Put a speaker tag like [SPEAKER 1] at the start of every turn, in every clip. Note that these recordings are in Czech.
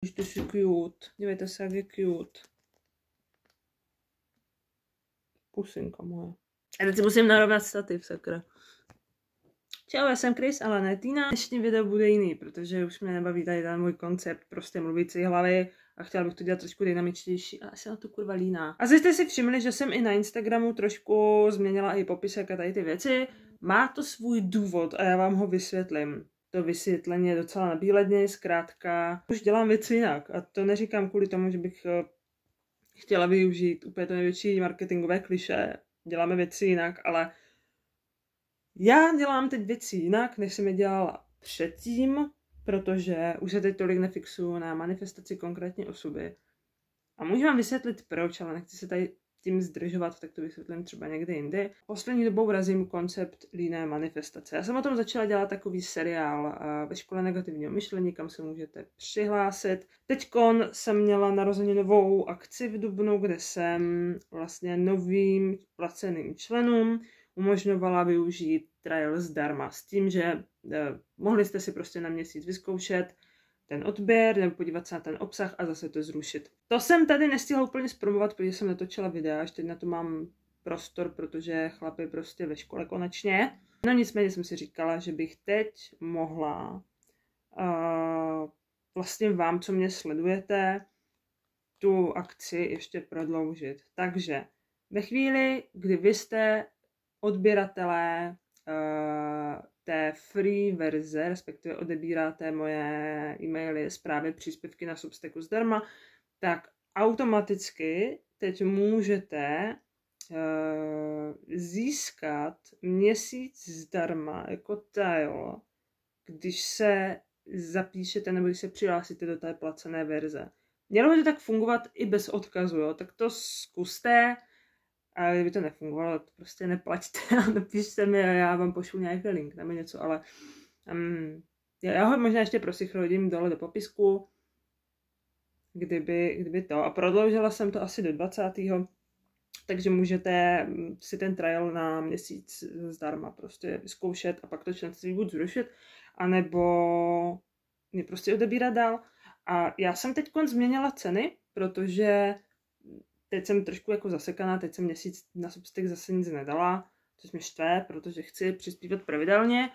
[SPEAKER 1] Už to je cute. Dívejte se, jak je cute. Pusinka moje. A teď si musím narovnat stativ, sakra. Čau, já jsem Chris, ale ne Týna. Dnešní video bude jiný, protože už mě nebaví tady ten můj koncept prostě mluvící hlavy a chtěla bych to dělat trošku dynamičtější a asi na to kurva líná. A jste si všimli, že jsem i na Instagramu trošku změnila i popisek a tady ty věci. Má to svůj důvod a já vám ho vysvětlím. To vysvětlení je docela nabíledně, zkrátka. Už dělám věci jinak a to neříkám kvůli tomu, že bych chtěla využít úplně to největší marketingové klišé. Děláme věci jinak, ale já dělám teď věci jinak, než jsem je dělala předtím, protože už se teď tolik nefixuju na manifestaci konkrétní osoby. A můžu vám vysvětlit proč, ale nechci se tady tím zdržovat, tak to vysvětlím třeba někde jindy. Poslední dobou razím koncept líné manifestace. Já jsem o tom začala dělat takový seriál ve škole negativního myšlení, kam se můžete přihlásit. Teďkon jsem měla narozeninovou akci v dubnu, kde jsem vlastně novým placeným členům umožňovala využít trial zdarma s tím, že mohli jste si prostě na měsíc vyzkoušet ten odběr nebo podívat se na ten obsah a zase to zrušit. To jsem tady nestihla úplně zpromovat, protože jsem natočila videa, až teď na to mám prostor, protože chlap je prostě ve škole konečně. No nicméně jsem si říkala, že bych teď mohla vlastně vám, co mě sledujete, tu akci ještě prodloužit. Takže ve chvíli, kdy vy jste odběratelé té free verze, respektive odebíráte moje e-maily, zprávy, příspěvky na Substacku zdarma, tak automaticky teď můžete získat měsíc zdarma jako trial, když se zapíšete nebo když se přihlásíte do té placené verze. Mělo by to tak fungovat i bez odkazu, jo? Tak to zkuste. A kdyby to nefungovalo, to prostě neplaťte a napište mi a já vám pošlu nějaký link nebo něco, ale já ho možná ještě hodím dole do popisku, kdyby to. A prodloužila jsem to asi do 20. Takže můžete si ten trial na měsíc zdarma prostě vyzkoušet a pak to členství buď zrušit, anebo mě prostě odebírat dál. A já jsem teď změnila ceny, protože teď jsem trošku jako zasekaná, teď jsem měsíc na Substack zase nic nedala, což mě štve, protože chci přispívat pravidelně,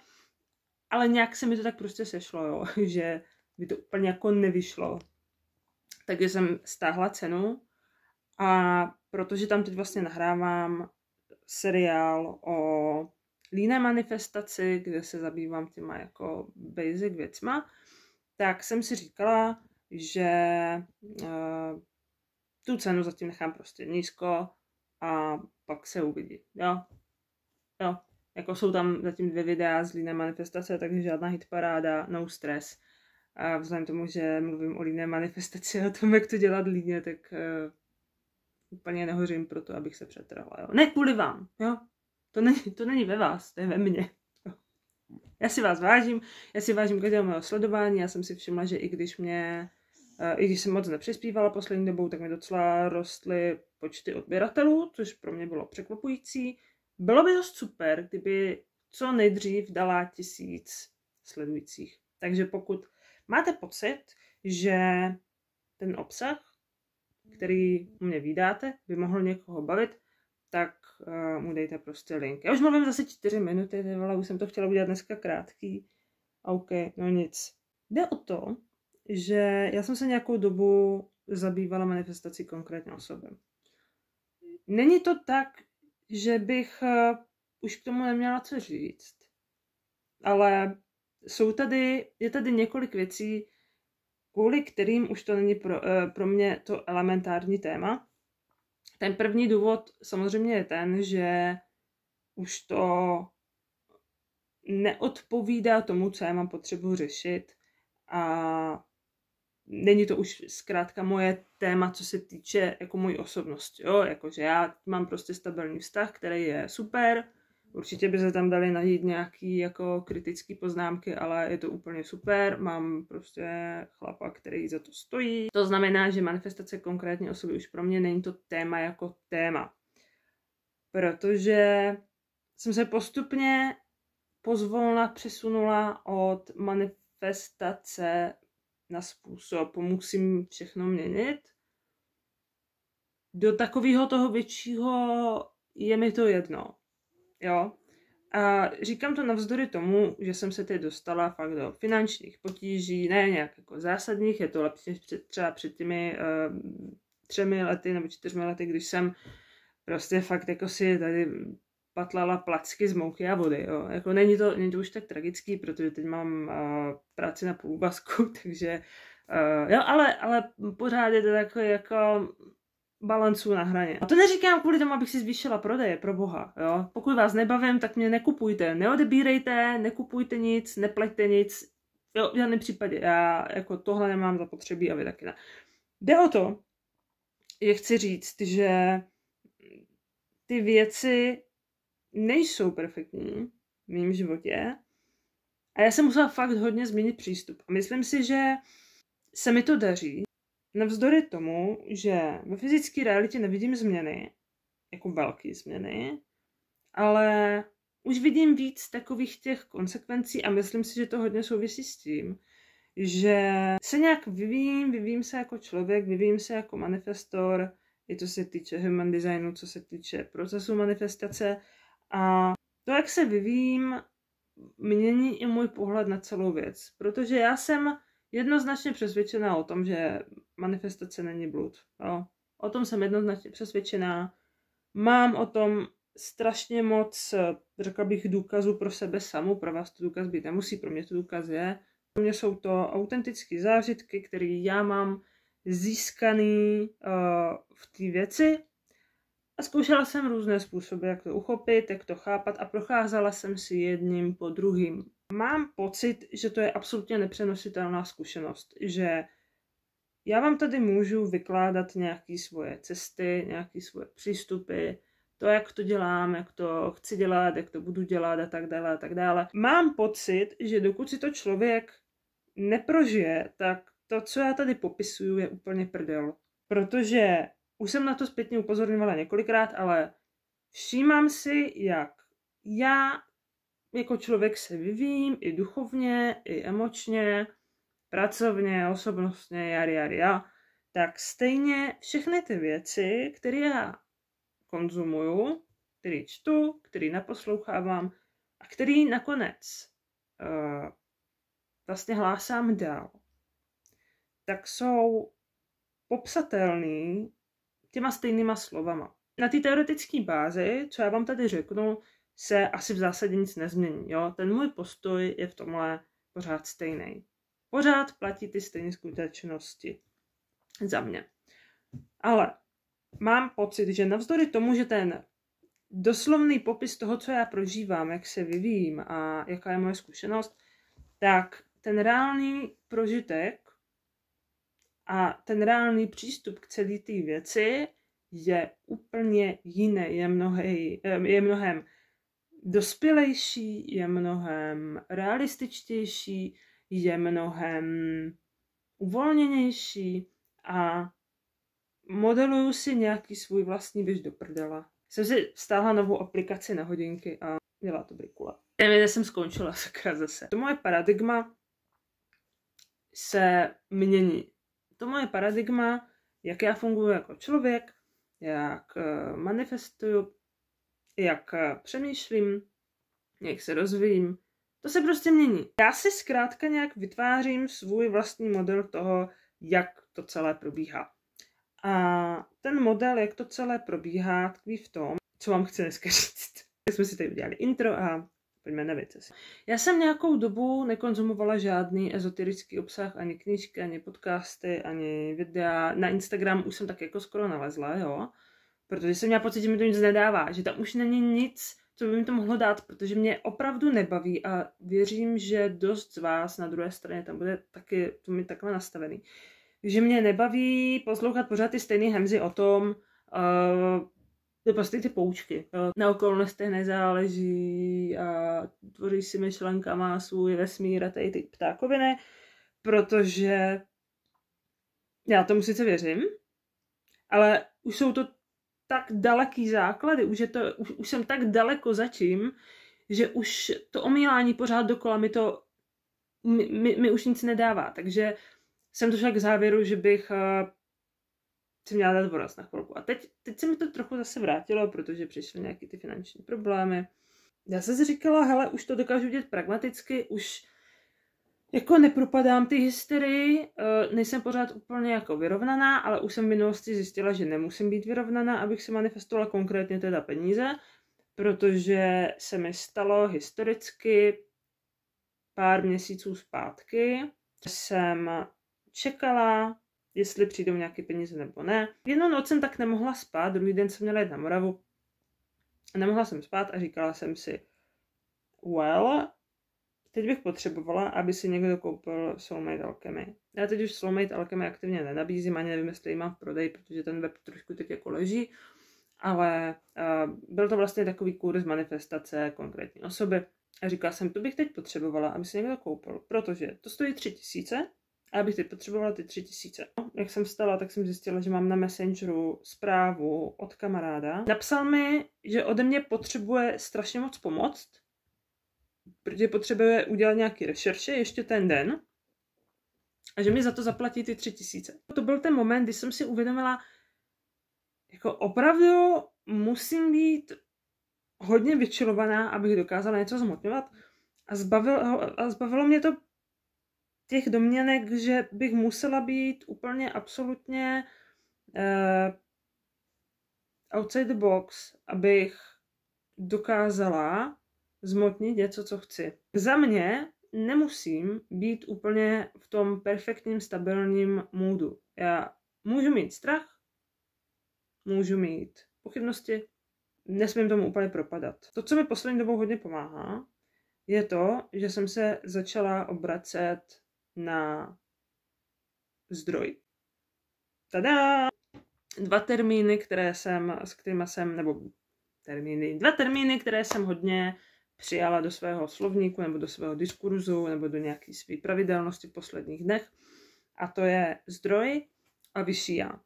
[SPEAKER 1] ale nějak se mi to tak prostě sešlo, jo, že by to úplně jako nevyšlo. Takže jsem stáhla cenu a protože tam teď vlastně nahrávám seriál o líné manifestaci, kde se zabývám těma jako basic věcma, tak jsem si říkala, že tu cenu zatím nechám prostě nízko a pak se uvidí, jo. Jako jsou tam zatím 2 videa z líné manifestace, takže žádná hitparáda, no stres. A vzhledem tomu, že mluvím o líné manifestaci a o tom, jak to dělat líně, tak úplně nehořím pro to, abych se přetrhla, jo. Ne kvůli vám, jo. To není ve vás, to je ve mně. Já si vás vážím, každého mého sledování, já jsem si všimla, že i když jsem moc nepřispívala poslední dobou, tak mi docela rostly počty odběratelů, což pro mě bylo překvapující. Bylo by dost super, kdyby co nejdřív dala 1000 sledujících. Takže pokud máte pocit, že ten obsah, který u mě vydáte, by mohl někoho bavit, tak mu dejte prostě link. Já už mluvím zase 4 minuty, už jsem to chtěla udělat dneska krátký. OK, no nic. Jde o to, že já jsem se nějakou dobu zabývala manifestací konkrétně osoby. Není to tak, že bych už k tomu neměla co říct, ale je tady několik věcí, kvůli kterým už to není pro mě to elementární téma. Ten první důvod samozřejmě je ten, že už to neodpovídá tomu, co já mám potřebu řešit a není to už zkrátka moje téma, co se týče jako mojí osobnosti, jo, jakože já mám prostě stabilní vztah, který je super, určitě by se tam dali najít nějaký jako kritický poznámky, ale je to úplně super, mám prostě chlapa, který za to stojí. To znamená, že manifestace konkrétní osoby už pro mě není to téma jako téma, protože jsem se postupně pozvolna přesunula od manifestace na způsob, musím všechno měnit. Do takového toho většího je mi to jedno. Jo? A říkám to navzdory tomu, že jsem se teď dostala fakt do finančních potíží, ne nějak jako zásadních, je to lepší než třeba před těmi 3 lety nebo 4 lety, když jsem prostě fakt jako si tady patlala placky z mouky a vody. Jo. Jako není to už tak tragický, protože teď mám práci na půlvazku, takže jo, ale pořád je to takový jako balancu na hraně. A to neříkám kvůli tomu, abych si zvýšila prodeje, pro boha. Jo. Pokud vás nebavím, tak mě nekupujte, neodebírejte, nekupujte nic, nepleťte nic. Jo, v žádném případě. Já jako tohle nemám zapotřebí a vy taky ne. Jde o to, že chci říct, že ty věci nejsou perfektní v mém životě a já jsem musela fakt hodně změnit přístup. A myslím si, že se mi to daří. Navzdory tomu, že ve fyzické realitě nevidím změny, jako velké změny, ale už vidím víc takových těch konsekvencí a myslím si, že to hodně souvisí s tím, že se nějak vyvím se jako člověk, vyvím se jako manifestor, i co se týče human designu, co se týče procesu manifestace. A to, jak se vyvím, mění i můj pohled na celou věc. Protože já jsem jednoznačně přesvědčená o tom, že manifestace není blud. Jo. O tom jsem jednoznačně přesvědčená. Mám o tom strašně moc, řekla bych, důkazů pro sebe samu. Pro vás to důkaz být nemusí, pro mě to důkaz je. Pro mě jsou to autentické zážitky, které já mám získaný v té věci. A zkoušela jsem různé způsoby, jak to uchopit, jak to chápat a procházela jsem si jedním po druhým. Mám pocit, že to je absolutně nepřenositelná zkušenost, že já vám tady můžu vykládat nějaké svoje cesty, nějaké svoje přístupy, to, jak to dělám, jak to chci dělat, jak to budu dělat a tak dále a tak dále. Mám pocit, že dokud si to člověk neprožije, tak to, co já tady popisuju, je úplně prdel. Protože už jsem na to zpětně upozorňovala několikrát, ale všímám si, jak já jako člověk se vyvím i duchovně, i emočně, pracovně, osobnostně, ja, tak stejně všechny ty věci, které já konzumuju, které čtu, které naposlouchávám a které nakonec vlastně hlásám dál, tak jsou popsatelný těma stejnýma slovama. Na té teoretické bázi, co já vám tady řeknu, se asi v zásadě nic nezmění. Jo? Ten můj postoj je v tomhle pořád stejný. Pořád platí ty stejné skutečnosti za mě. Ale mám pocit, že navzdory tomu, že ten doslovný popis toho, co já prožívám, jak se vyvíjím a jaká je moje zkušenost, tak ten reálný prožitek a ten reálný přístup k celé té věci je úplně jiný, je mnohem dospělejší, je mnohem realističtější, je mnohem uvolněnější a modeluju si nějaký svůj vlastní běž do prdela. Jsem si stáhla novou aplikaci na hodinky a dělá to brikule. Kde jsem skončila sakra zase. To moje paradigma se mění. To moje paradigma, jak já funguji jako člověk, jak manifestuju, jak přemýšlím, jak se rozvíjím, to se prostě mění. Já si zkrátka nějak vytvářím svůj vlastní model toho, jak to celé probíhá. A ten model, jak to celé probíhá, tkví v tom, co vám chci dneska říct. Jsme si tady udělali intro a pojďme na věci. Já jsem nějakou dobu nekonzumovala žádný ezoterický obsah, ani knížky, ani podcasty, ani videa. Na Instagram už jsem tak jako skoro nalezla, jo. Protože jsem měla pocit, že mi to nic nedává, že tam už není nic, co by mi to mohlo dát, protože mě opravdu nebaví a věřím, že dost z vás na druhé straně tam bude taky to mi takhle nastavený. Že mě nebaví poslouchat pořád ty stejné hemzy o tom, prostě ty poučky. Na okolnostech nezáleží a tvoří si myšlenkama svůj vesmír a tady ty ptákoviny, protože já tomu sice věřím, ale už jsou to tak daleký základy, už jsem tak daleko zatím, že už to omílání pořád dokola mi už nic nedává. Takže jsem došla k závěru, že bych si měla dát voraz na chvilku. A teď se mi to trochu zase vrátilo, protože přišly nějaké ty finanční problémy. Já jsem si říkala, hele, už to dokážu dělat pragmaticky, už jako nepropadám ty hysterii, nejsem pořád úplně jako vyrovnaná, ale už jsem v minulosti zjistila, že nemusím být vyrovnaná, abych si manifestovala konkrétně teda peníze, protože se mi stalo historicky pár měsíců zpátky, jsem čekala, jestli přijdou nějaké peníze nebo ne. Jednu noc jsem tak nemohla spát, druhý den jsem měla jít na Moravu. Nemohla jsem spát a říkala jsem si, well, teď bych potřebovala, aby si někdo koupil Soulmate Alchemy. Já teď už Soulmate Alchemy aktivně nenabízím, ani nevím, jestli ji mám v prodeji, protože ten web trošku teď jako leží, ale byl to vlastně takový kurz manifestace konkrétní osoby. A říkala jsem, to bych teď potřebovala, aby si někdo koupil, protože to stojí 3000 a já bych teď potřebovala ty 3000. Jak jsem vstala, tak jsem zjistila, že mám na Messengeru zprávu od kamaráda. Napsal mi, že ode mě potřebuje strašně moc pomoct, protože potřebuje udělat nějaké rešerše ještě ten den a že mi za to zaplatí ty 3000. To byl ten moment, kdy jsem si uvědomila, jako opravdu musím být hodně vyčilovaná, abych dokázala něco zhmotňovat a zbavilo mě to těch domněnek, že bych musela být úplně absolutně outside the box, abych dokázala zmotnit něco, co chci. Za mě nemusím být úplně v tom perfektním, stabilním moodu. Já můžu mít strach, můžu mít pochybnosti, nesmím tomu úplně propadat. To, co mi poslední dobou hodně pomáhá, je to, že jsem se začala obracet na zdroj. Tada! Dva termíny, které jsem hodně přijala do svého slovníku, nebo do svého diskurzu, nebo do nějaké své pravidelnosti v posledních dnech. A to je zdroj a vyšší já.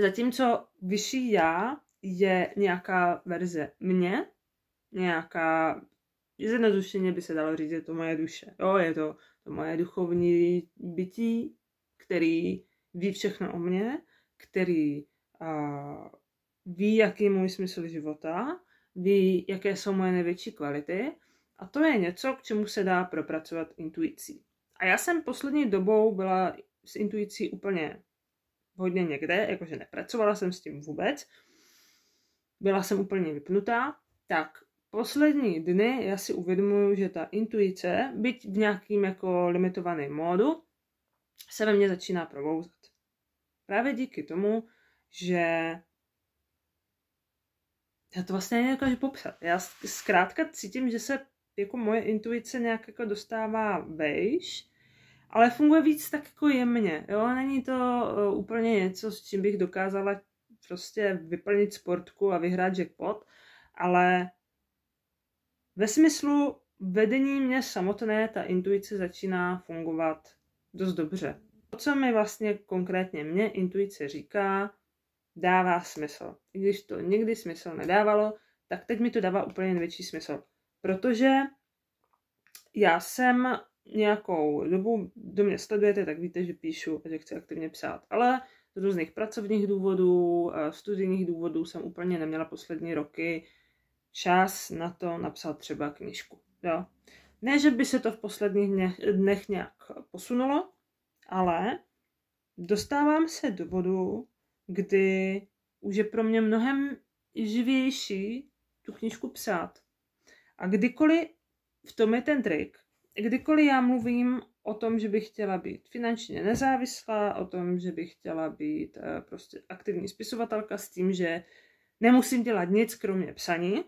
[SPEAKER 1] Zatímco vyšší já je nějaká verze mě, nějaká, zjednodušeně by se dalo říct, je to moje duše. Jo, je to moje duchovní bytí, který ví všechno o mně, který ví, jaký je můj smysl života, ví, jaké jsou moje největší kvality a to je něco, k čemu se dá propracovat intuicí. A já jsem poslední dobou byla s intuicí úplně hodně někde, jakože nepracovala jsem s tím vůbec, byla jsem úplně vypnutá, tak poslední dny já si uvědomuji, že ta intuice, byť v nějakým jako limitovaném módu, se ve mně začíná probouzet. Právě díky tomu, že já to vlastně nedokážu popsat. Já zkrátka cítím, že se jako moje intuice nějak jako dostává vejš, ale funguje víc tak jako jemně. Jo? Není to úplně něco, s čím bych dokázala prostě vyplnit sportku a vyhrát jackpot, ale ve smyslu vedení mě samotné ta intuice začíná fungovat dost dobře. To, co mi vlastně konkrétně mě intuice říká, dává smysl. I když to nikdy smysl nedávalo, tak teď mi to dává úplně největší smysl. Protože já jsem nějakou dobu, do mě sledujete, tak víte, že píšu a že chci aktivně psát. Ale z různých pracovních důvodů, studijních důvodů jsem úplně neměla poslední roky čas na to napsat třeba knížku. Jo? Ne, že by se to v posledních dnech nějak posunulo, ale dostávám se do bodu, kdy už je pro mě mnohem živější tu knížku psát. A kdykoliv, v tom je ten trik, kdykoliv já mluvím o tom, že bych chtěla být finančně nezávislá, o tom, že bych chtěla být prostě aktivní spisovatelka s tím, že nemusím dělat nic kromě psaní,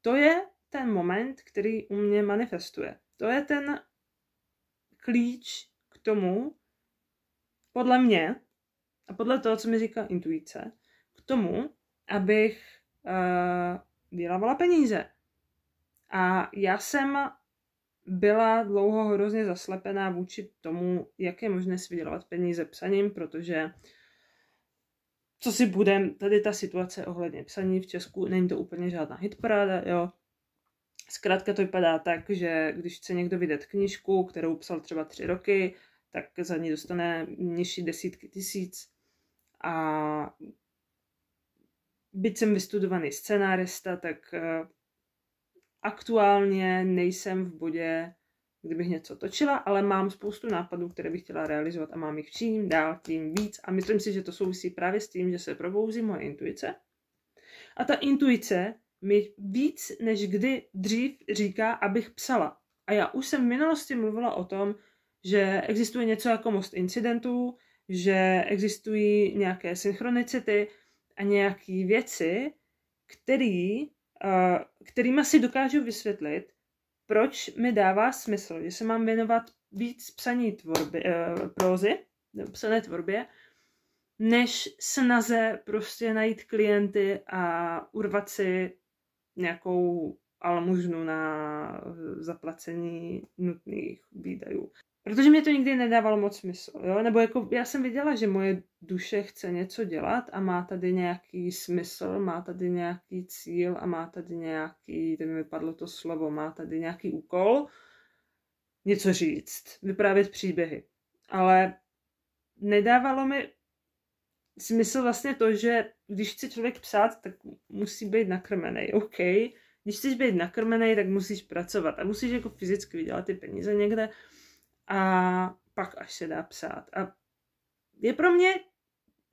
[SPEAKER 1] to je ten moment, který u mě manifestuje. To je ten klíč k tomu, podle mě, a podle toho, co mi říká intuice, k tomu, abych vydělávala peníze. A já jsem byla dlouho hrozně zaslepená vůči tomu, jak je možné si vydělávat peníze psaním, protože co si budem, tady ta situace ohledně psaní v Česku, není to úplně žádná hitparáda, jo. Zkrátka to vypadá tak, že když chce někdo vydat knížku, kterou psal třeba 3 roky, tak za ní dostane nižší desítky tisíc. A byť jsem vystudovaný scenárista, tak aktuálně nejsem v bodě, kdybych něco točila, ale mám spoustu nápadů, které bych chtěla realizovat a mám jich čím dál tím víc. A myslím si, že to souvisí právě s tím, že se probouzí moje intuice. A ta intuice mi víc než kdy dřív říká, abych psala. A já už jsem v minulosti mluvila o tom, že existuje něco jako most incidentů, že existují nějaké synchronicity a nějaké věci, kterýma si dokážu vysvětlit, proč mi dává smysl, že se mám věnovat víc psaní prózy, psané tvorbě, než snaze prostě najít klienty a urvat si nějakou almužnu na zaplacení nutných výdajů. Protože mě to nikdy nedávalo moc smysl, jo? Nebo jako já jsem viděla, že moje duše chce něco dělat a má tady nějaký smysl, má tady nějaký cíl a má tady nějaký, teď mi vypadlo to slovo, má tady nějaký úkol, něco říct, vyprávět příběhy. Ale nedávalo mi smysl vlastně to, že když chce člověk psát, tak musí být nakrmenej, OK. Když chceš být nakrmenej, tak musíš pracovat a musíš jako fyzicky vydělat ty peníze někde a pak až se dá psát. A je pro mě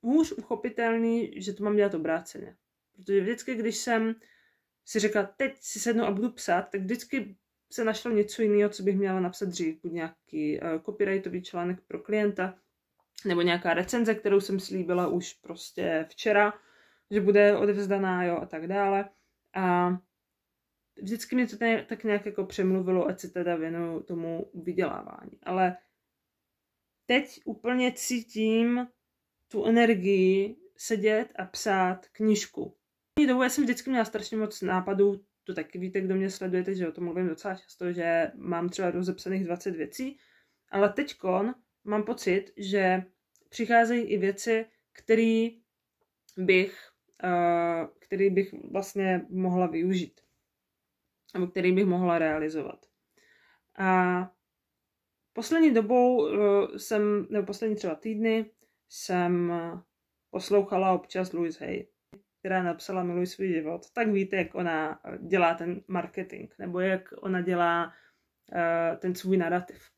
[SPEAKER 1] hůř uchopitelný, že to mám dělat obráceně. Protože vždycky, když jsem si řekla, teď si sednu a budu psát, tak vždycky se našlo něco jiného, co bych měla napsat dřív. Buď nějaký copyrightový článek pro klienta, nebo nějaká recenze, kterou jsem slíbila už prostě včera, že bude odevzdaná, jo, a tak dále. A vždycky mě to tak nějak jako přemluvilo, ať se teda věnuju tomu vydělávání. Ale teď úplně cítím tu energii sedět a psát knížku. Já jsem vždycky měla strašně moc nápadů, to taky víte, kdo mě sledujete, že o tom mluvím docela často, že mám třeba rozepsaných 20 věcí, ale teďkon mám pocit, že přicházejí i věci, které bych vlastně mohla využít. Nebo který bych mohla realizovat. A poslední dobou poslední třeba týdny jsem poslouchala občas Louise Hay, která napsala Miluj svůj život. Tak víte, jak ona dělá ten marketing, nebo jak ona dělá ten svůj narrativ.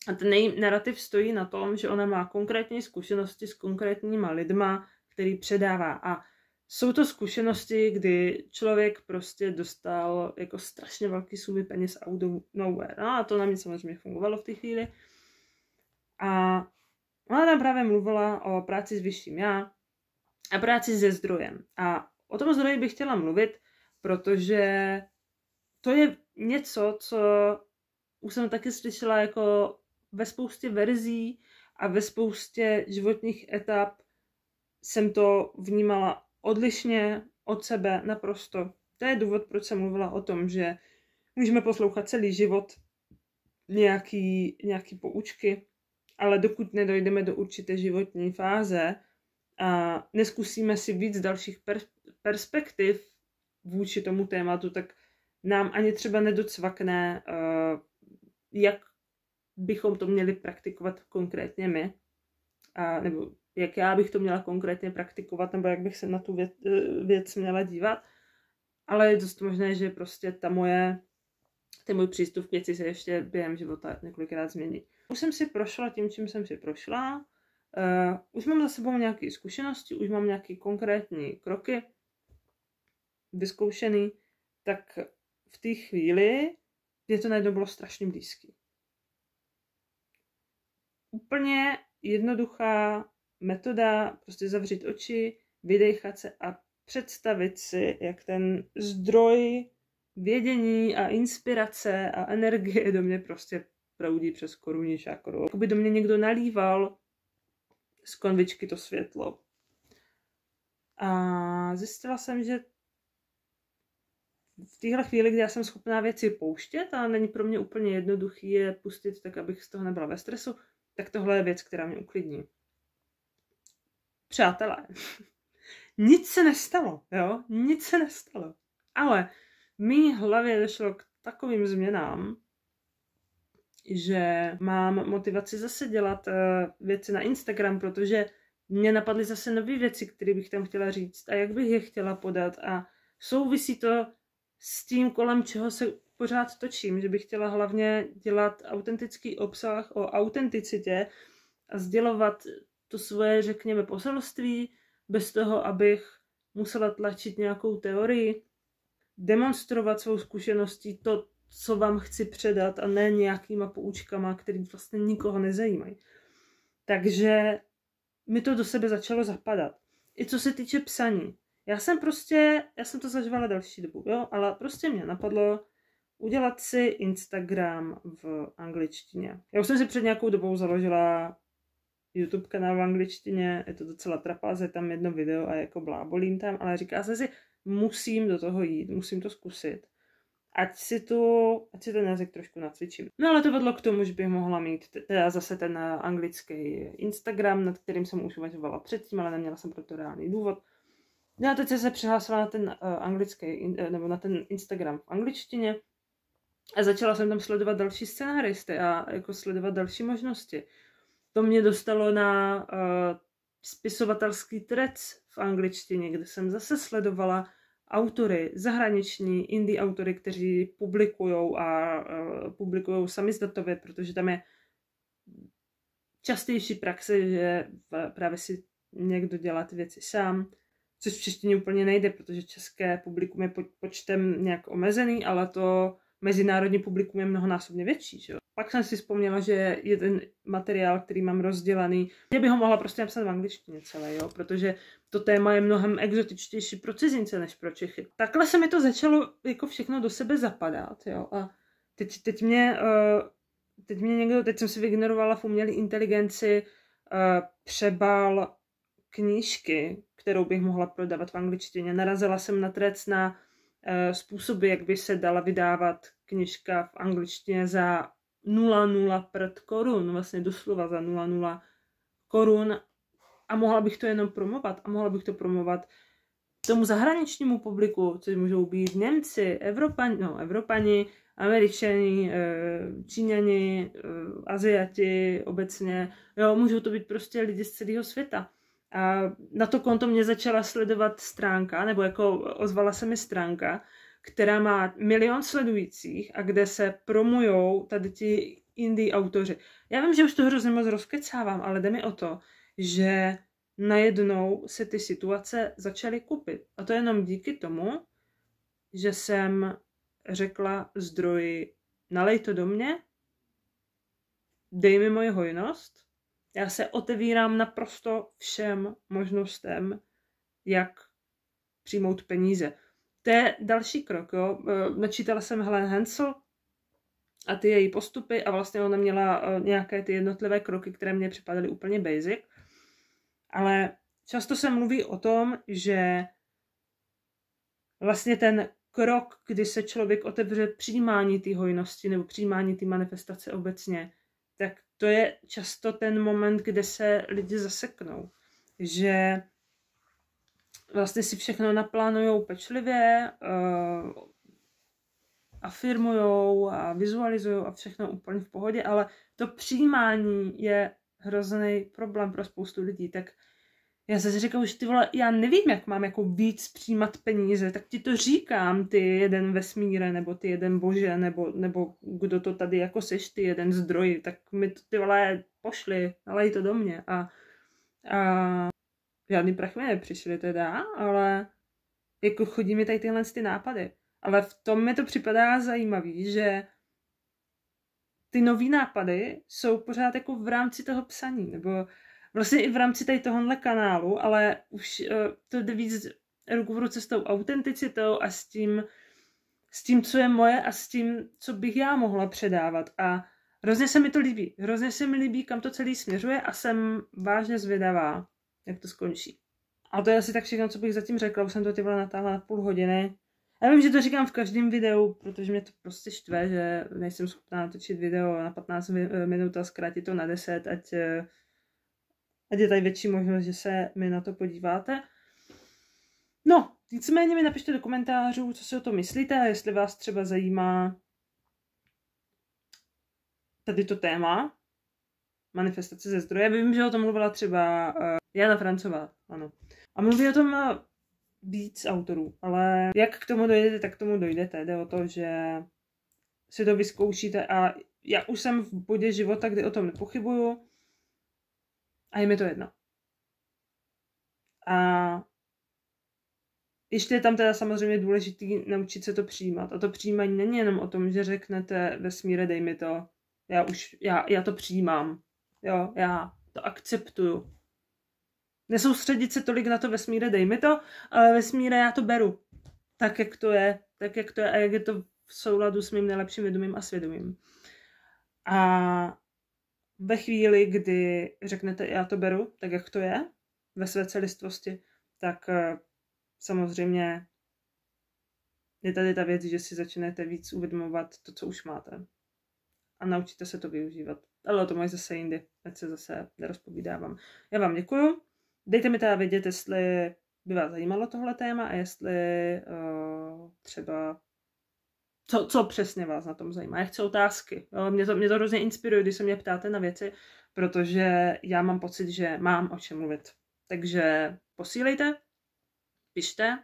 [SPEAKER 1] A ten její narrativ stojí na tom, že ona má konkrétní zkušenosti s konkrétníma lidma, který předává. A jsou to zkušenosti, kdy člověk prostě dostal jako strašně velký sumy peněz out of nowhere. No a to na mě samozřejmě fungovalo v té chvíli. A ona tam právě mluvila o práci s vyšším já a práci se zdrojem. A o tom zdroji bych chtěla mluvit, protože to je něco, co už jsem taky slyšela jako ve spoustě verzí a ve spoustě životních etap jsem to vnímala odlišně od sebe naprosto. To je důvod, proč jsem mluvila o tom, že můžeme poslouchat celý život nějaký poučky, ale dokud nedojdeme do určité životní fáze a neskusíme si víc dalších perspektiv vůči tomu tématu, tak nám ani třeba nedocvakne, jak bychom to měli praktikovat konkrétně my, nebo jak já bych to měla konkrétně praktikovat, nebo jak bych se na tu věc měla dívat. Ale je dost možné, že prostě ten můj přístup k věci se ještě během života několikrát změní. Už jsem si prošla tím, čím jsem si prošla. Už mám za sebou nějaké zkušenosti, už mám nějaké konkrétní kroky vyzkoušený, tak v té chvíli, kdy to najednou bylo strašně blízký. Úplně jednoduchá metoda, prostě zavřít oči, vydechat se a představit si, jak ten zdroj vědění a inspirace a energie do mě prostě proudí přes korunní čakru. Jakoby do mě někdo nalíval z konvičky to světlo. A zjistila jsem, že v téhle chvíli, kdy já jsem schopná věci pouštět a není pro mě úplně jednoduchý je pustit tak, abych z toho nebyla ve stresu, tak tohle je věc, která mě uklidní. Přátelé, nic se nestalo, jo? Nic se nestalo. Ale v mý hlavě došlo k takovým změnám, že mám motivaci zase dělat věci na Instagram, protože mě napadly zase nové věci, které bych tam chtěla říct a jak bych je chtěla podat a souvisí to s tím, kolem čeho se pořád točím, že bych chtěla hlavně dělat autentický obsah o autenticitě a sdělovat to svoje, řekněme, poselství, bez toho, abych musela tlačit nějakou teorii, demonstrovat svou zkušeností to, co vám chci předat a ne nějakýma poučkama, který vlastně nikoho nezajímají. Takže mi to do sebe začalo zapadat. I co se týče psaní. Já jsem to zažívala další dobu, jo, ale prostě mě napadlo udělat si Instagram v angličtině. Já už jsem si před nějakou dobou založila YouTube kanál v angličtině, je to docela trapáze, je tam jedno video a jako blábolím tam, ale říká se si, musím do toho jít, musím to zkusit. Ať si ten jazyk trošku nacvičím. No ale to vedlo k tomu, že bych mohla mít teda zase ten anglický Instagram, nad kterým jsem už uvažovala předtím, ale neměla jsem pro to reálný důvod. No a teď jsem se přihlásila na ten nebo na ten Instagram v angličtině a začala jsem tam sledovat další scenáristy a jako sledovat další možnosti. To mě dostalo na spisovatelský threads v angličtině, kde jsem zase sledovala autory, zahraniční indie autory, kteří publikujou samizdatově, protože tam je častější praxe, že právě si někdo dělá ty věci sám, což v češtině úplně nejde, protože české publikum je počtem nějak omezený, ale to mezinárodní publikum je mnohonásobně větší. Že jo? Pak jsem si vzpomněla, že je ten materiál, který mám rozdělaný, že bych ho mohla prostě napsat v angličtině celé, jo? Protože to téma je mnohem exotičtější pro cizince než pro Čechy. Takhle se mi to začalo jako všechno do sebe zapadat, jo? A teď jsem si vyignorovala v umělé inteligenci přebal knížky, kterou bych mohla prodávat v angličtině. Narazila jsem na threads na způsoby, jak by se dala vydávat knížka v angličtině za 0,0 korun, vlastně doslova za 0,0 korun a mohla bych to jenom promovat a mohla bych to promovat tomu zahraničnímu publiku, což můžou být Němci, Evropani, Američani, Číňani, Aziati obecně, jo, můžou to být prostě lidi z celého světa. A na to konto mě začala sledovat stránka, nebo jako ozvala se mi stránka, která má 1 milion sledujících a kde se promujou tady ti indie autoři. Já vím, že už to hrozně moc rozkecávám, ale jde mi o to, že najednou se ty situace začaly kupit. A to jenom díky tomu, že jsem řekla zdroji, nalej to do mě, dej mi moji hojnost, já se otevírám naprosto všem možnostem, jak přijmout peníze. To je další krok. Jo. Načítala jsem Helen Hansel a ty její postupy a vlastně ona měla nějaké ty jednotlivé kroky, které mě připadaly úplně basic. Ale často se mluví o tom, že vlastně ten krok, kdy se člověk otevře přijímání té hojnosti nebo přijímání té manifestace obecně, tak to je často ten moment, kde se lidi zaseknou. Že vlastně si všechno naplánujou pečlivě, afirmujou a vizualizujou a všechno úplně v pohodě, ale to přijímání je hrozný problém pro spoustu lidí. Tak já se říkám, že ty vole, já nevím, jak mám jako víc přijímat peníze, tak ti to říkám, ty jeden vesmíre, nebo ty jeden bože, nebo kdo to tady jako seš, ty jeden zdroj, tak mi to ty vole pošli, nalej to do mě. A žádný prach mi nepřišli teda, ale jako chodí mi tady tyhle ty nápady. Ale v tom mi to připadá zajímavý, že ty nový nápady jsou pořád jako v rámci toho psaní, nebo vlastně i v rámci tady tohohle kanálu, ale už to jde víc ruku v ruce s tou autenticitou a s tím, co je moje a s tím, co bych já mohla předávat. A hrozně se mi to líbí. Hrozně se mi líbí, kam to celý směřuje a jsem vážně zvědavá, jak to skončí. A to je asi tak všechno, co bych zatím řekla. Už jsem to tyhle natáhla na půl hodiny. Já vím, že to říkám v každém videu, protože mě to prostě štve, že nejsem schopná natočit video na 15 minut a zkrátit to na 10, ať je tady větší možnost, že se mi na to podíváte. No, nicméně mi napište do komentářů, co si o to myslíte a jestli vás třeba zajímá tady to téma, manifestace ze zdroje. Vím, že o tom mluvila třeba Jana Francová, ano. A mluví o tom víc autorů, ale jak k tomu dojdete, tak k tomu dojdete. Jde o to, že si to vyzkoušíte a já už jsem v bodě života, kdy o tom nepochybuju a je mi to jedno. A ještě je tam teda samozřejmě důležitý naučit se to přijímat. A to přijímání není jenom o tom, že řeknete vesmíre, dej mi to. Já to přijímám. Jo, já to akceptuju. Nesoustředit se tolik na to vesmíre, dej mi to, ale vesmíre, já to beru. Tak, jak to je a jak je to v souladu s mým nejlepším vědomím a svědomím. A ve chvíli, kdy řeknete, já to beru, tak jak to je, ve své celistvosti, tak samozřejmě je tady ta věc, že si začnete víc uvědomovat to, co už máte. A naučíte se to využívat. Ale o tom mají zase jindy, ať se zase nerozpovídávám. Já vám děkuju. Dejte mi teda vědět, jestli by vás zajímalo tohle téma a jestli třeba co přesně vás na tom zajímá. Já chci otázky. Jo? Mě to hrozně inspiruje, když se mě ptáte na věci, protože já mám pocit, že mám o čem mluvit. Takže posílejte, pište,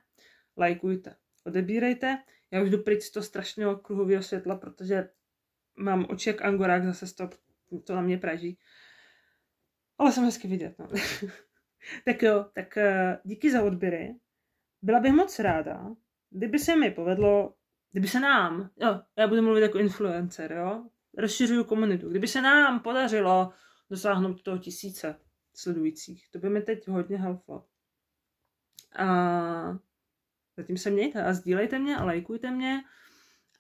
[SPEAKER 1] lajkujte, odebírejte. Já už jdu pryč z toho strašného kruhového světla, protože mám oči jak angorák, zase to na mě praží. Ale jsem hezky vidět. No. Tak jo, tak díky za odběry. Byla bych moc ráda, kdyby se mi povedlo, kdyby se nám, já budu mluvit jako influencer, jo, rozšiřuju komunitu, kdyby se nám podařilo dosáhnout toho 1000 sledujících, to by mi teď hodně helplo. A zatím se mějte a sdílejte mě a lajkujte mě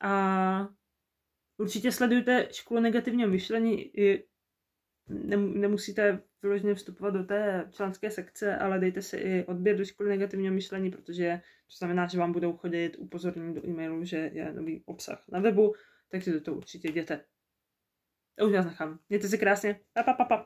[SPEAKER 1] a určitě sledujte školu negativního myšlení. Nemusíte vyloženě vstupovat do té členské sekce, ale dejte si i odběr do školy negativního myšlení, protože to znamená, že vám budou chodit upozornění do e-mailu, že je nový obsah na webu, takže do toho určitě jděte. A už vás nechám. Mějte se krásně. Pa.